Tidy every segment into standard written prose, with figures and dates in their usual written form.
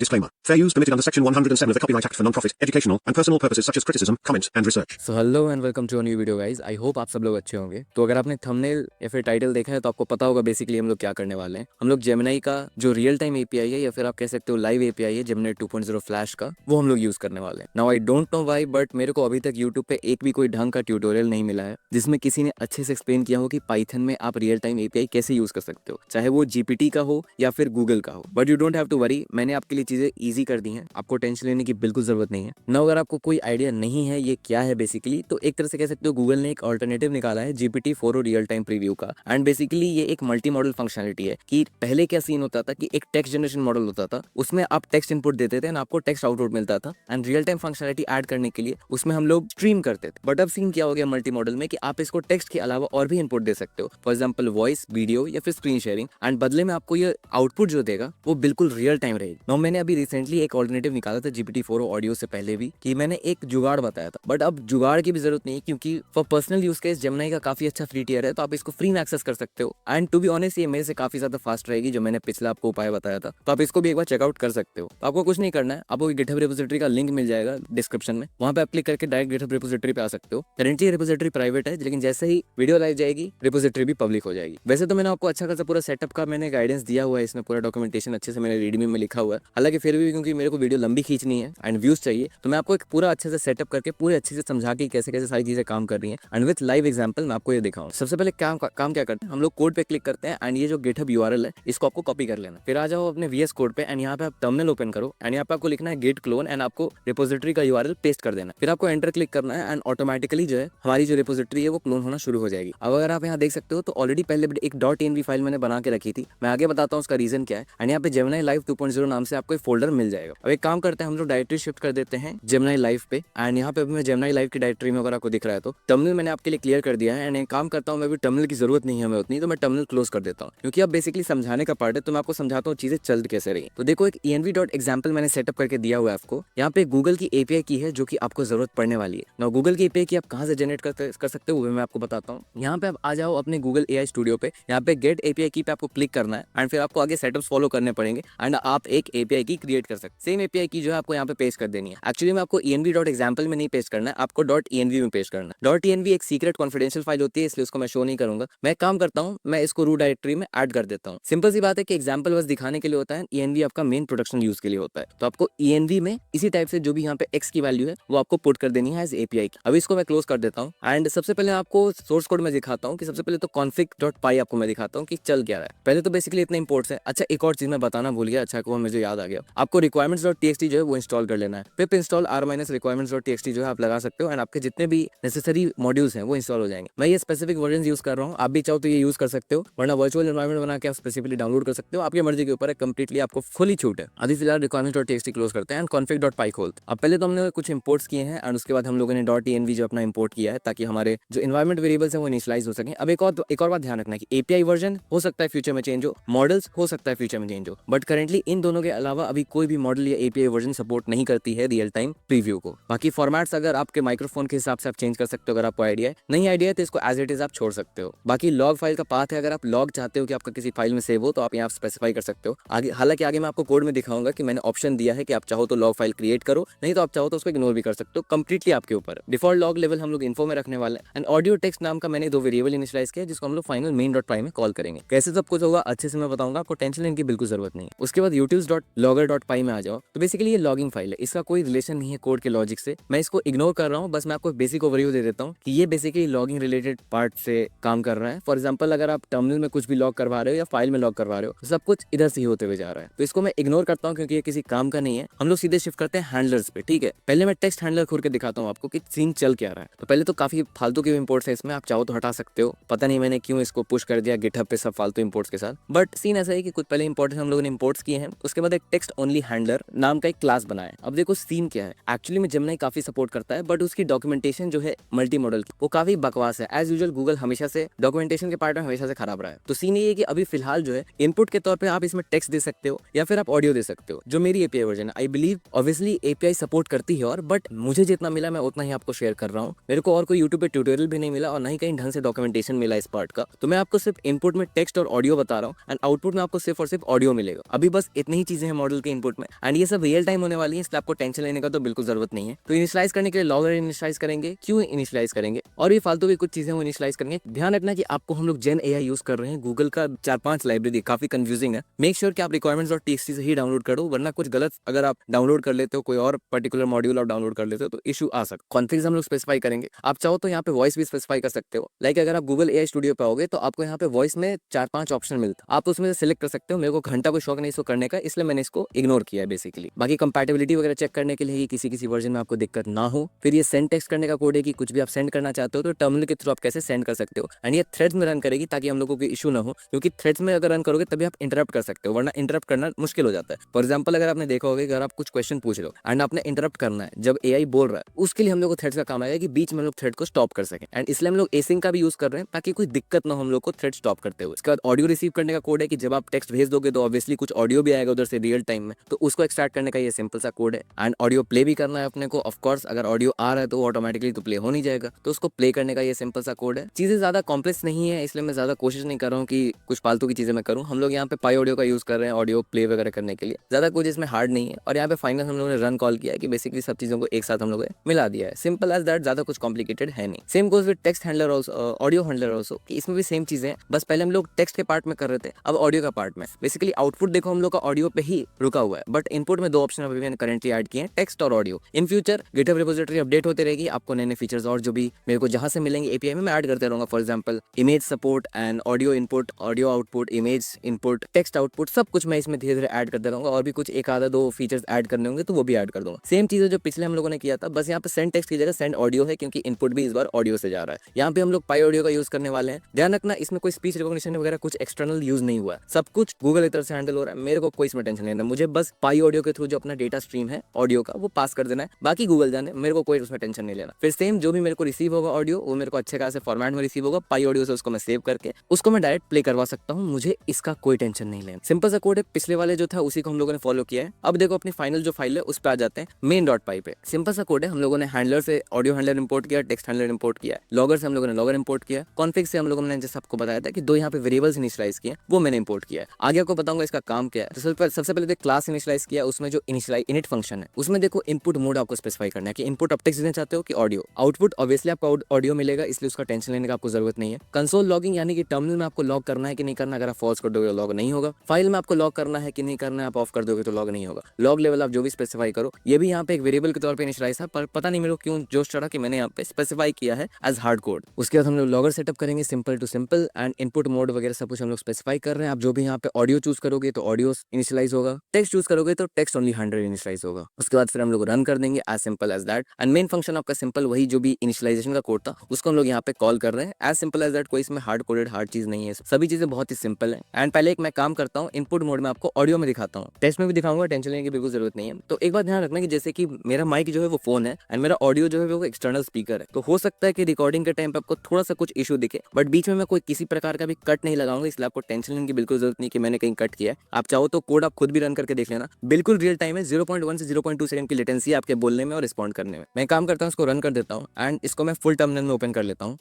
Disclaimer. Fair use permitted under Section 107 of the Copyright Act for non-profit, educational and personal purposes such as criticism, comment and research. So hello and welcome to a new video guys. I hope आप सब लोग अच्छे होंगे। तो अगर आपने thumbnail या फिर टाइटल देखा है तो आपको पता होगा बेसिकली हम लोग क्या करने वाले हैं। हम लोग जेमिनी का जो रियल टाइम एपीआई है या फिर आप कह सकते हो लाइव एपीआई है जेमिनी 2.0 फ्लैश का, वो हम लोग यूज करने वाले हैं। Now I don't know why but मेरे को अभी तक यूट्यूब पे एक भी कोई ढंग का ट्यूटोरियल नहीं मिला है जिसमें किसी ने अच्छे से एक्सप्लेन किया हो कि पाइथन में आप रियल टाइम एपीआई कैसे यूज कर सकते हो, चाहे वो जीपीटी का हो या फिर गूगल का हो। But you don't have to worry, मैंने आपके लिए चीजें ईजी कर दी हैं, आपको टेंशन लेने की बिल्कुल जरूरत नहीं है। ना अगर आपको कोई आइडिया नहीं है ये क्या है बेसिकली, तो एक तरह से कह सकते हो गूगल ने एक ऑल्टरनेटिव निकाला है GPT-4 रियल टाइम प्रीव्यू का। एंड बेसिकली ये एक मल्टी मॉडल फंक्शनलिटी है कि पहले क्या सीन होता था कि एक टेक्स्ट जनरेशन मॉडल होता था, उसमें आप टेक्स्ट इनपुट देते थे एंड आपको टेक्स्ट आउटपुट मिलता था। And real time functionality add करने के लिए उसमें हम लोग स्ट्रीम करते थे। बट अब सीन क्या हो गया मल्टी मॉडल में कि आप इसको टेक्स्ट के अलावा और भी इनपुट दे सकते हो, फॉर एग्जाम्पल वॉइस, वीडियो या फिर स्क्रीन शेयरिंग। एंड बदले में आपको ये आउटपुट जो देगा वो बिल्कुल रियल टाइम रहेगी। नो मैंने अभी रिसेंटली एक ऑल्टरनेटिव निकाला था GPT-4 ऑडियो से पहले भी कि मैंने एक जुगाड़ बताया था, बट अब जुगाड़ की भी जरूरत नहीं है क्योंकि for personal use case Gemini का काफी अच्छा फ्री टियर है, तो आप इसको फ्री में एक्सेस कर सकते हो। एंड टू बी ऑनेस्ट ये मेरे से काफी ज्यादा फास्ट रहेगी जो मैंने पिछला आपको उपाय बताया था, तो आप इसको भी एक बार चेकआउट कर सकते हो। तो आपको कुछ नहीं करना है, आपको गिटहब रिपोजिटरी का लिंक मिल जाएगा डिस्क्रिप्शन में, वहां पे आप क्लिक करके डायरेक्ट गिटहब रिपोजिटरी पे आ सकते हो। करेंटली रिपोजिटरी प्राइवेट है, लेकिन जैसे ही वीडियो लाइव जाएगी रिपोजिटरी भी पब्लिक हो जाएगी। वैसे तो मैंने आपको अच्छा खासा पूरा सेटअप का मैंने गाइडेंस दिया हुआ है, इसमें पूरा डॉक्यूमेंटेशन अच्छे से मैंने रीडमी में लिखा हुआ है। हालांकि फिर भी क्योंकि मेरे को वीडियो लंबी खींचनी है एंड व्यूज चाहिए, तो मैं आपको एक पूरा अच्छे से सेटअप करके पूरे अच्छे से समझा के कैसे कैसे सारी चीजें काम कर रही हैं एंड विद लाइव एग्जांपल मैं आपको ये दिखाऊं। सबसे पहले काम क्या करते हैं, हम लोग कोड पे क्लिक करते हैं एंड ये जो गिटहब यूआरएल है इसको आपको कॉपी कर लेना। फिर आ जाओ अपने VS कोड पे एंड यहाँ पे आप टर्मिनल ओपन करो एंड यहाँ पे आपको लिखना है गेट क्लोन एंड आपको रिपोजिटरी का यूआरएल पेस्ट कर देना। फिर आपको एंटर क्लिक करना है एंड ऑटोमेटिकली जो है हमारी जो रिपोजिटरी है वो क्लोन होना शुरू हो जाएगी। अब अगर आप यहाँ देख सकते हो तो ऑलरेडी पहले एक .env फाइल मैंने बना के रखी थी, मैं आगे बताता हूँ उसका रीजन क्या है। एंड यहाँ पे जेमिनी लाइव 2.0 नाम से आपको एक फोल्डर मिल जाएगा। अब एक काम करते हैं, हम लोग डायरेक्टरी शिफ्ट कर देते हैं जेमिनी लाइव पे एंड यहाँ पे अभी मैं जेमिनी लाइव की डायरेक्टरी में अगर आपको दिख रहा है तो टर्मिनल मैंने आपके लिए क्लियर कर दिया है। एंड एक काम करता हूँ, मैं भी टर्मिनल की जरूरत नहीं है हमें उतनी, तो मैं टर्मिनल क्लोज कर देता हूँ क्योंकि अब बेसिकली समझाने का पार्ट है, तो मैं आपको समझाता हूँ चीजें चल कैसे रही। तो देखो एक env.example मैंने सेटअप करके दिया हुआ है आपको। यहाँ पे गूगल की एपीआई की है जो कि आपको जरूरत पड़ने वाली है। ना गूगल की एपीआई की आप कहाँ से जनरेट कर सकते हो वो मैं आपको बताता हूँ। यहाँ पे आप आ जाओ अपने गूगल AI स्टूडियो पे, यहाँ पे गेट एपीआई की पे आपको क्लिक करना है एंड फिर आपको आगे सेटअप्स फॉलो करने पड़ेंगे एंड आप एक एपीआई की क्रिएट कर सकते। सेम एपीआई की जो है आपको यहाँ पे पेस्ट कर देनी है। एक्चुअली में आपको env.example में नहीं पेस्ट करना है, आपको .env में पेस्ट करना है। .env एक सीक्रेट कॉन्फिडेंशियल फाइल होती है, इसलिए उसको मैं शो नहीं करूंगा। मैं काम करता हूँ, मैं इसको रूट डायरेक्टरी में ऐड कर देता हूँ। सिंपल सी बात है कि एग्जांपल बस दिखाने के लिए होता है, env आपका मेन प्रोडक्शन यूज के लिए होता है। तो आपको env में इसी टाइप से जो भी यहाँ पे x की वैल्यू है वो आपको पुट कर देनी है एज एपीआई की। अभी इसको मैं क्लोज कर देता हूँ एंड सबसे पहले आपको सोर्स कोड में दिखाता हूँ कि सबसे पहले तो config.py आपको मैं दिखाता हूँ कि चल क्या रहा है। पहले तो बेसिकली इतने इंपोर्ट्स है। अच्छा एक और चीज मैं बताना भूल गया, अच्छा वो मुझे याद आ गया, आपको requirements.txt जो है वो इंस्टॉल कर लेना है। पिप इंस्टॉल r-requirements.txt जो है आप लगा सकते हो एंड आपके जितने भी नेसेसरी मॉड्यूल्स हैं वो इंस्टॉल हो जाएंगे। मैं ये स्पेसिफिक वर्जन यूज कर रहा हूँ, आप भी चाहो तो ये यूज कर सकते हो, वरना वर्चुअल एनवायरनमेंट बना के आप स्पेसिफिकली डाउनलोड कर सकते हो, आपकी मर्जी के ऊपर है, कंप्लीटली आपको खुली छूट है। अभी फिलहाल requirements.txt क्लोज करते हैं एंड config.py खोलते। अब पहले तो हमने कुछ इंपोर्ट्स किए हैं एंड उसके बाद हम लोगों ने .env जो अपना इंपोर्ट किया है ताकि हमारे जो एनवायरनमेंट वेरिएबल्स हैं वो इनिशियलाइज हो सके। अब एक और बात ध्यान रखना है कि एपीआई वर्जन हो सकता है फ्यूचर में चेंज हो, मॉडल्स हो सकता है फ्यूचर में चेंज हो, बट करेंटली इन दोनों के अलावा अभी कोई भी मॉडल या एपीआई वर्जन सपोर्ट नहीं करती है रियल टाइम प्रीव्यू को। बाकी फॉर्मेट्स अगर आपके माइक्रोफोन के हिसाब से आप चेंज कर सकते हो, अगर आपको आइडिया है, नहीं आइडिया है तो इसको एज इट इज आप छोड़ सकते हो। बाकी लॉग फाइल का पाथ है, अगर आप लॉग चाहते हो कि आपका किसी फाइल में सेव हो तो आप यहाँ स्पेसिफाई कर सकते हो आगे। हालांकि आगे मैं आपको कोड में दिखाऊंगा कि मैंने ऑप्शन दिया है कि आप चाहो तो लॉग फाइल क्रिएट करो, नहीं तो आप चाहो तो उसको इग्नोर भी कर सकते हो, कंप्लीटली आपके ऊपर। डिफॉल्ट लॉग लेवल हम लोग इन्फो में रखने वाले हैं एंड ऑडियो टेक्स्ट नाम का मैंने 2 वेरिएबल इनिशियलाइज किया जिसको हम लोग फाइनल main.py में कॉल करेंगे। कैसे सब कुछ होगा अच्छे से मैं बताऊंगा, आपको टेंशन लेने की बिल्कुल जरूरत नहीं है। उसके बाद utils.logger.py में आ जाओ, तो बेसिकली ये लॉगिंग फाइल है, इसका कोई रिलेशन नहीं है कोड के लॉजिक से, मैं इसको इग्नोर कर रहा हूँ, बस मैं आपको बेसिक ओवरव्यू दे देता हूँ कि ये बेसिकली लॉगिंग रिलेटेड पार्ट से काम कर रहा है। फॉर एग्जाम्पल अगर आप टर्मिनल में कुछ भी लॉग करवा रहे हो या फाइल में लॉग करवा रहे हो, सब कुछ इधर से ही होते हुए जा रहा है, तो इसको मैं इग्नोर करता हूँ क्योंकि ये किसी काम का नहीं है। हम लोग सीधे शिफ्ट करते हैं हैंडलर्स पे, ठीक है। पहले मैं टेक्स्ट हैंडलर खोल के दिखाता हूँ आपको कि सीन चल क्या रहा है। तो पहले तो काफी फालतू के इंपोर्ट्स है इसमें, आप चाहो तो हटा सकते हो, पता नहीं मैंने क्यों इसको पुश कर दिया गिटहब पे सब फालतू इंपोर्ट्स के साथ, बट सीन ऐसा है कि कुछ पहले इंपोर्ट्स हम लोगों ने इंपोर्ट्स किए हैं। उसके बाद एक टेक्स्ट ओनली हैंडलर नाम का एक क्लास बनाया। अब देखो सीन क्या है, एक्चुअली में जेमिनी काफी सपोर्ट करता है बट उसकी डॉक्यूमेंटेशन जो है मल्टी मॉडल की वो काफी बकवास है। एज यूजुअल गूगल हमेशा से डॉक्यूमेंटेशन के पार्ट में हमेशा से खराब रहा है। तो सीन ये है कि अभी फिलहाल जो है इनपुट के तौर पर आप इसमें टेक्स्ट दे सकते हो या फिर आप ऑडियो दे सकते हो। जो मेरी एपीआई वर्जन है, I believe obviously API support करती है, और बट मुझे जितना मिला मैं उतना ही आपको शेयर कर रहा हूँ। मेरे को और कोई यूट्यूब पे ट्यूटोरियल भी नहीं मिला और ना ही कहीं ढंग से डॉक्यूमेंटेशन मिला इस पार्ट का, तो मैं आपको सिर्फ इनपुट में टेक्स्ट और ऑडियो बता रहा हूँ एंड आउटपुट में आपको सिर्फ और सिर्फ ऑडियो मिलेगा। अभी बस इतनी ही चीजें हैं मॉडल मॉडल के इनपुट में, एंड ये सब रियल टाइम होने वाली है, इसलिए आपको टेंशन लेने का तो बिल्कुल जरूरत नहीं है। तो इनिशियलाइज करने के लिए लॉगर इनिशियलाइज करेंगे, क्यों इनिशियलाइज करेंगे, और भी फालतू की कुछ चीजें वो इनिशियलाइज करेंगे। ध्यान रखना कि आपको हम लोग जेन एआई यूज कर रहे हैं, गूगल का 4-5 लाइब्रेरी काफी कंफ्यूजिंग है। मेक श्योर कि आप requirements.txt से ही डाउनलोड करो, वरना कुछ गलत अगर आप डाउनलोड कर लेते हो, कोई और पर्टिकुलर मॉड्यूल आप डाउनलोड कर लेते हो तो इशू आ सकता है। कॉन्फिग्स हम लोग स्पेसिफाई करेंगे। आप चाहो तो यहाँ पे वॉइस भी स्पेसिफाई कर सकते हो। लाइक अगर आप गूगल एआई स्टूडियो पे आओगे तो आपको यहाँ पे वॉइस में 4-5 ऑप्शन मिलता है, आप उसमें से सिलेक्ट कर सकते हो। मेरे को घंटा कोई शौक नहीं इसको करने का, इसलिए मैंने इसको इग्नोर किया है बेसिकली। बाकी कंपैटिबिलिटी वगैरह चेक करने के लिए किसी वर्जन में आपको दिक्कत ना हो। फिर ये सेंड टेक्स्ट करने का कोड है कि कुछ भी आप सेंड करना चाहते हो तो टर्मिनल के थ्रू आप कैसे सेंड कर सकते हो, एंड ये थ्रेड्स में रन करेगी ताकि हम लोगों को इशू ना हो, क्योंकि थ्रेड्स में अगर रन करोगे तभी आप इंटरप्ट कर सकते हो, वरना इंटरप्ट करना मुश्किल हो जाता है। फॉर एग्जाम्पल अगर आपने देखा होगा, अगर आप कुछ क्वेश्चन पूछ रहे हो एंड आपने इंटरप्ट करना है जब एआई बोल रहा है, उसके लिए हम लोग को थ्रेड्स का काम आएगा कि बीच में हम लोग थ्रेड को स्टॉप कर सकें, एंड इसलिए हम लोग एसिंग का भी यूज कर रहे हैं ताकि कोई दिक्कत ना हो हम लोग को थ्रेड स्टॉप करते हुए। इसके बाद ऑडियो रिसीव करने का कोड है कि जब आप टेक्स्ट भेज दोगे तो ऑब्वियसली कुछ ऑडियो भी आएगा उधर से रियल टाइम में, तो उसको एक्सट्रैक्ट करने का ये सिंपल सा कोड है। एंड ऑडियो प्ले भी करना है अपने को, ऑफकोर्स अगर ऑडियो आ रहा है तो ऑटोमेटिकली तो प्ले हो नहीं जाएगा, तो उसको प्ले करने का ये सिंपल सा कोड है। चीजें ज्यादा कॉम्प्लेक्स नहीं है, इसलिए मैं ज्यादा कोशिश नहीं कर रहा हूँ कि कुछ फालतू की चीजें मैं करूँ। हम लोग यहाँ पे पाई ऑडियो का यूज कर रहे हैं ऑडियो प्ले वगैरह करने के लिए, ज्यादा कुछ इसमें हार्ड नहीं है। और यहाँ पे फाइनल हम लोगों ने रन कॉल किया है कि बेसिकली सब चीजों को एक साथ हम लोगों ने मिला दिया है, सिंपल एज दैट, ज्यादा कुछ कॉम्प्लिकेटेड है नहीं। Same goes with text handler also, audio handler also, कि इसमें भी सेम चीजें, बस पहले हम लोग टेक्स्ट के पार्ट में कर रहे थे, अब ऑडियो का पार्ट में। बेसिकली आउटपुट देखो हम लोग का ऑडियो पे ही रुका हुआ है, बट इनपुट में 2 ऑप्शन अभी मैंने करंटली ऐड किए हैं, टेक्स्ट और audio. In future GitHub repository update होते रहेगी, आपको नए नए फीचर्स और जो भी मेरे को जहां से मिलेंगे एपीआई में मैं ऐड करते रहूंगा। For example image support and audio input, audio output, image input, text output, सब कुछ मैं इसमें धीरे धीरे ऐड करते रहूंगा, और भी कुछ 1-2 फीचर्स ऐड करने होंगे तो वो भी ऐड कर दूंगा। सेम चीज है जो पिछले हम लोगों ने किया था, बस यहाँ पे सेंड टेक्स्ट की जगह सेंड ऑडियो है, क्योंकि इनपुट भी इस बार ऑडियो से जा रहा है। यहाँ पे हम लोग पाई ऑडियो का यूज करने वाले हैं। ध्यान रखना इसमें कोई स्पीच रिकॉग्निशन वगैरह कुछ एक्सटर्नल यूज नहीं हुआ है, सब कुछ गूगल की तरफ से हैंडल हो रहा है। मेरे को कोई इसमें टेंशन नहीं है, मुझे बस पाई ऑडियो के थ्रू जो अपना डेटा स्ट्रीम है ऑडियो का वो पास कर देना है, बाकी गूगल जाने, मेरे को कोई उसमें टेंशन नहीं लेना। फिर सेम जो भी मेरे को रिसीव होगा ऑडियो, वो मेरे को अच्छे खासे फॉर्मेट में रिसीव होगा, पाई ऑडियो से उसको मैं सेव करके उसको मैं डायरेक्ट प्ले करवा सकता हूँ, मुझे इसका कोई टेंशन नहीं लेना। सिंपल सा कोड है, पिछले वाले जो था उसी को हम लोगों ने फॉलो किया है। अब देखो अपनी फाइनल जो फाइल है उस पर आ जाते हैं, main.py पे। सिंपल सा कोड है, हम लोगों ने हैंडलर से ऑडियो हैंडलर इंपोर्ट किया, टेक्स्ट हैंडलर इंपोर्ट किया, लॉगर से हम लोगों ने लॉगर इंपोर्ट किया, कॉन्फिग से हम लोगों ने जैसे आपको बताया था कि 2 यहाँ पे वेरिएबल्स इनिशियलाइज किए, वो मैंने इंपोर्ट किया है। आगे आपको बताऊंगा इसका काम क्या है। तो सबसे पहले क्लास इनिशियलाइज किया, उसमें जो इनिट फंक्शन है उसमें देखो इनपुट मोड आपको स्पेसिफाई करना है कि इनपुट आप टेक्स्ट देना चाहते हो कि ऑडियो। आउटपुट ऑब्वियसली आपको ऑडियो मिलेगा, इसलिए उसका टेंशन लेने का आपको जरूरत नहीं है। कंसोल लॉगिंग यानी कि टर्मिनल में आपको लॉग करना है कि नहीं करना, अगर आप फॉल्स कर दोगे तो लॉग नहीं होगा। फाइल में आपको लॉग करना है कि नहीं करना है, आप ऑफ कर दोगे तो लॉग नहीं होगा। लॉग लेवल आप जो भी स्पेसिफाई करो, ये भी यहाँ पे एक वेरिएबल के तौर पे इनिशियलाइज था, पर पता नहीं मेरे को क्यों जोश चढ़ा कि मैंने यहाँ पे स्पेसिफाई किया है एज हार्ड कोड। उसके बाद हम लोग लॉगर सेटअप करेंगे, simple to simple, and input mode वगैरह सब कुछ हम लोग स्पेसिफाई कर रहे हैं। आप जो भी यहाँ पे ऑडियो चूज करोगे तो ऑडियो इनिशियलाइज होगा, टेक्स्ट चूज करोगे तो टेक्स्ट ओनली 100 इनिशियलाइज होगा। उसके बाद फिर हम लोग रन कर देंगे, as simple as that. And main function आपका सिंपल वही जो भी इनिशियलाइजेशन का कोड था उसको हम लोग यहाँ पे कॉल कर रहे हैं, एज सिंपल एज दैट। कोई इसमें हार्ड कोडेड हार्ड चीज नहीं है, सभी चीजें बहुत ही सिंपल है। एंड पहले एक मैं काम करता हूँ, इनपुट मोड में आपको ऑडियो में दिखाता हूँ, टेक्स्ट में भी दिखाऊंगा, टेंशन लेने की बिल्कुल जरूरत नहीं है। तो एक बात ध्यान रखना कि जैसे कि मेरा माइक जो है वो फोन है एंड मेरा ऑडियो जो है वो एक्सटर्नल स्पीकर है, तो हो सकता है कि रिकॉर्डिंग के टाइम पे आपको थोड़ा सा कुछ इशू दिखे, बट बीच में मैं कोई किसी प्रकार का भी कट नहीं लगाऊंगा, इसलिए आपको टेंशन लेने की बिल्कुल जरूरत नहीं कि मैंने कहीं कट किया है। आप चाहो तो कोड आप खुद भी रन करके देख लेना, बिल्कुल रियल टाइम है, 0.1 से 0.2 सेकंड की लेटेंसी है आपके बोलने में और रिस्पॉन्ड करने में। मैं काम करता हूँ, इसको रन कर देता हूँ एंड इसको मैं फुल टर्मिनल में ओपन कर लेता हूँ।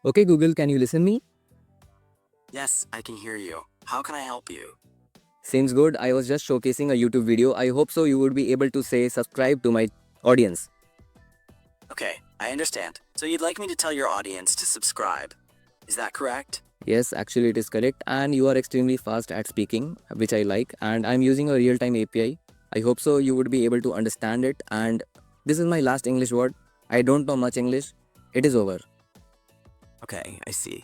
Okay Google, can you listen me? Yes, I can hear you. How can I help you? Seems good. I was just showcasing a YouTube video. I hope so you would be able to say subscribe to my audience. Okay, I understand. So you'd like me to tell your audience to subscribe. Is that correct? Yes, actually it is correct, and you are extremely fast at speaking, which I like, and I'm using a real-time API. I hope so you would be able to understand it, and this is my last English word. I don't know much English. It is over. Okay, I see.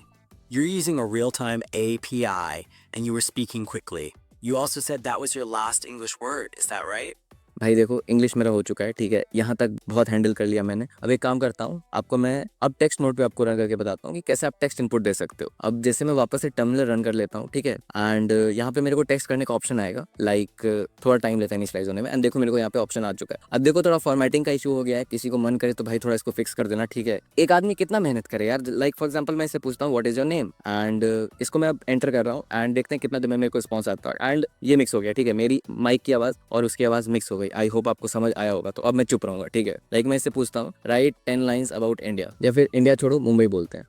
You're using a real-time API and you were speaking quickly. You also said that was your last English word. Is that right? भाई देखो English मेरा हो चुका है, ठीक है, यहाँ तक बहुत हैंडल कर लिया मैंने। अब एक काम करता हूँ, आपको मैं अब टेक्स्ट मोड पे आपको रन करके बताता हूँ कि कैसे आप टेक्स्ट इनपुट दे सकते हो। अब जैसे मैं वापस से टर्मिनल रन कर लेता हूँ, ठीक है, एंड यहाँ पे मेरे को टेक्स्ट करने का ऑप्शन आएगा, लाइक थोड़ा टाइम लेता है इनिशियलाइज होने में, एंड देखो मेरे को यहाँ पे ऑप्शन आ चुका है। अब देखो थोड़ा फॉर्मेटिंग का इशू हो गया है, किसी को मन करे तो भाई थोड़ा इसको फिक्स कर देना, ठीक है। एक आदमी कितना मेहनत करे यार, लाइक फॉर एग्जाम्पल मैं इससे पूछता हूँ what is your name, and इसको मैं अब एंटर कर रहा हूँ एंड देखते हैं कितना देर में मेरे को रिस्पॉन्स आता है, एंड ये मिक्स हो गया, ठीक है, मेरी माइक की आवाज़ और उसकी आवाज़ मिक्स हो गई। आई होप आपको समझ आया होगा, तो अब मैं चुप रहूंगा, ठीक है। लाइक मैं इससे पूछता हूँ राइट 10 लाइन्स अबाउट इंडिया, या फिर इंडिया छोड़ो मुंबई बोलते हैं।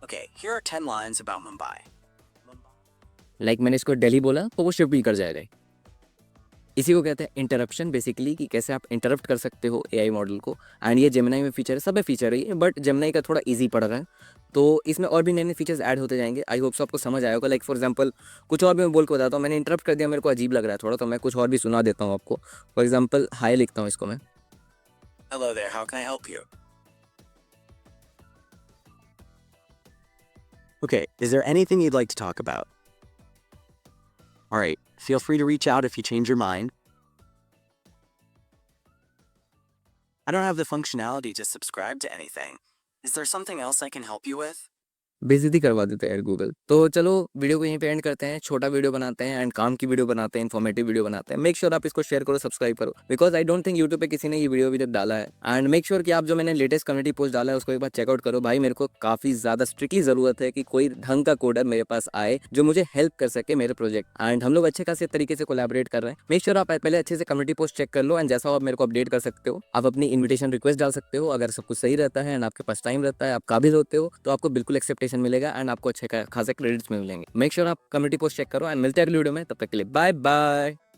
Okay, here are 10 lines about Mumbai. Like मैंने इसको दिल्ली बोला तो वो शिफ्ट भी कर जाएगा। इसी को कहते हैं इंटरप्शन बेसिकली, कि कैसे आप इंटरप्ट कर सकते हो एआई मॉडल को। एंड ये जेमिनाई में फीचर है, सब में फीचर है ये, बट जेमिनाई का थोड़ा इजी पड़ रहा है, तो इसमें और भी नए नए फीचर्स ऐड होते जाएंगे। आई होप सो आपको समझ आया होगा। लाइक फॉर एग्जांपल कुछ और भी मैं बोल के बताता हूँ, मैंने इंटरप्ट कर दिया, मेरे को अजीब लग रहा है थोड़ा, तो मैं कुछ और भी सुना देता हूँ आपको। फॉर एग्जाम्पल हाय लिखता हूँ इसको मैं। Hello there, how can I help you? Okay, is there anything you'd like to talk about? All right, feel free to reach out if you change your mind. I don't have the functionality to subscribe to anything. Is there something else I can help you with? बेइज्जती करवा देते हैं यार Google. तो चलो video को यहीं पे एंड करते हैं, छोटा वीडियो बनाते हैं एंड काम की वीडियो बनाते हैं, इन्फॉर्मेटिव वीडियो बनाते हैं। मेक श्योर आप इसको शेयर करो, सब्सक्राइब करो, because I don't think YouTube पे किसी ने ये वीडियो अभी तक डाला है। एंड मेक श्योर कि आप जो मैंने लेटेस्ट कम्युनिटी पोस्ट डाला है उसको एक बार चेकआउट करो। भाई मेरे को काफी ज्यादा स्ट्रिक्टली जरूरत है कि कोई ढंग का कोडर मेरे पास आए जो मुझे हेल्प कर सके मेरे प्रोजेक्ट। एंड हम लोग अच्छे खासे तरीके से कोलैबोरेट कर रहे हैं। मेक श्योर आप पहले अच्छे से कम्युनिटी पोस्ट चेक कर लो, एंड जैसा हो आप मेरे को अपडेट कर सकते हो। आप अपनी इन्विटेशन रिक्वेस्ट डाल सकते हो। अगर सब कुछ सही रहता है एंड आपके पास टाइम रहता है, आप काबिल होते हो, तो आपको बिल्कुल एक्सेप्टेशन मिलेगा एंड आपको अच्छे खासे क्रेडिट्स में मिलेंगे। मेक श्योर आप कम्युनिटी पोस्ट चेक करो एंड मिलते हैं अगली वीडियो में। तब तक के लिए बाय बाय।